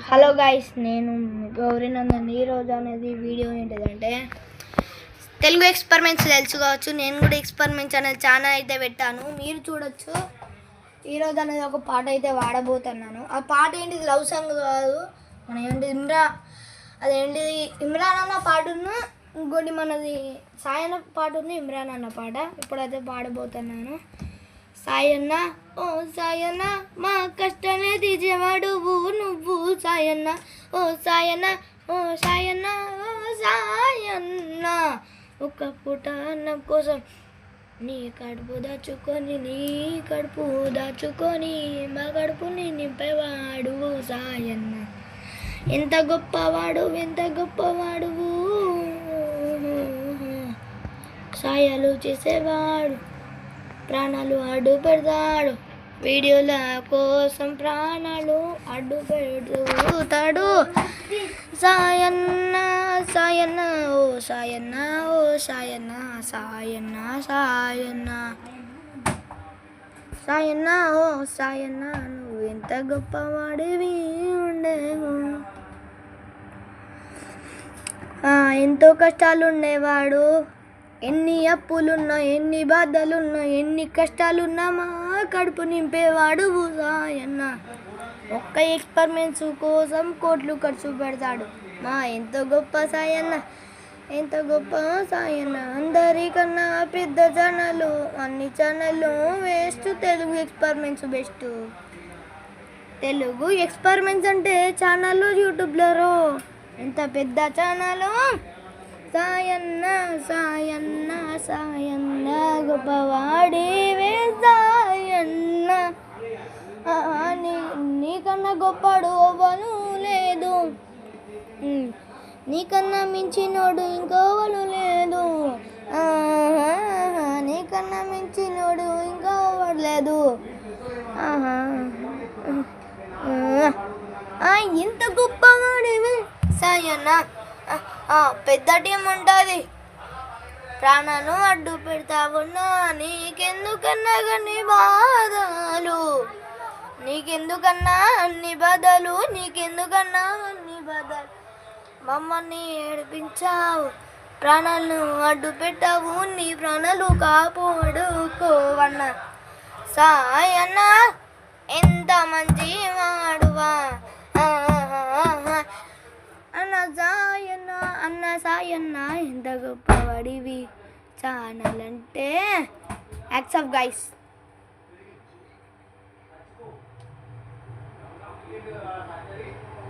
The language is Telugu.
హలో గైస్, నేను గౌరీనందన్. ఈరోజు అనేది వీడియో ఏంటిదంటే తెలుగు ఎక్స్పెరిమెంట్స్ తెలుసు కావచ్చు. నేను కూడా ఎక్స్పెరిమెంట్స్ అనేది చాలా అయితే పెట్టాను, మీరు చూడొచ్చు. ఈరోజు అనేది ఒక పాట అయితే వాడబోతున్నాను. ఆ పాట ఏంటిది లవ్ సాంగ్ కాదు, మన ఏంటి అదేంటిది ఇమ్రాన్ అన్న పాటను, ఇంకోటి మనది సాయన్న పాట ఉంది, ఇమ్రాన్ అన్న పాట ఇప్పుడైతే పాడబోతున్నాను. సాయన్న ఓ సాయన్న మా కష్టాన్ని తీసేవాడు నువ్వు సాయన్న, ఓ సాయన్న, ఓ సాయన్న, ఓ సాయన్న. ఒక పూట అన్నం కోసం నీ కడుపు దాచుకొని మా కడుపుని నింపేవాడు సాయన్న. ఎంత గొప్పవాడు సాయాలు చేసేవాడు, ప్రాణాలు అడ్డు పెడతాడు, వీడియోల కోసం ప్రాణాలు అడ్డు పెడతాడు. సాయన్న సాయన్న ఓ సాయన్న, ఓ సాయన్న, సాయన్న సాయన్న, సాయన్న ఓ సాయన్న, నువ్వు ఎంత గొప్పవాడివి ఉండేవు. ఎంతో కష్టాలు ఉండేవాడు, ఎన్ని అప్పులున్నా, ఎన్ని బాధలున్నా, ఎన్ని కష్టాలున్నా మా కడుపు నింపేవాడు సాయన్న. ఒక్క ఎక్స్పెరిమెంట్స్ కోసం కోట్లు ఖర్చు పెడతాడు మా ఎంతో గొప్ప సాయన్న, ఎంత గొప్ప సాయన్న. అందరికన్నా పెద్ద ఛానల్, అన్ని ఛానళ్ళు waste, Telugu experiments best. Telugu experiments అంటే ఛానల్ యూట్యూబ్లో ఎంత పెద్ద ఛానల్. సాయన్న సాయన్న సాయన్న గొప్పవాడివే సాయన్న, నీకన్నా గొప్పడు ఎవ్వను లేదు, నీకన్నా మించినోడు ఇంకోవను లేదు, నీకన్నా మించినోడు ఇంకోవడు లేదు. ఇంత గొప్పవాడివే సాయన్న. పెద్ద టీం ఉంటుంది, ప్రాణాలు అడ్డు పెడతావున్నా, నీకెందుకన్నా అన్ని బాధలు, నీకెందుకన్నా అన్ని బాధలు, నీకెందుకన్నా అన్ని బాధలు. మమ్మల్ని ఏడిపించావు, ప్రాణాలను అడ్డు పెట్టావు, నీ ప్రాణాలు కాపాడుకోవన్న సాయన్న. ఎంత మంచి వాడువా అన్న సాయన్న, ఎంత గొప్పవాడివి. ఛానల్ అంటే యాక్సెప్ట్ గైస్.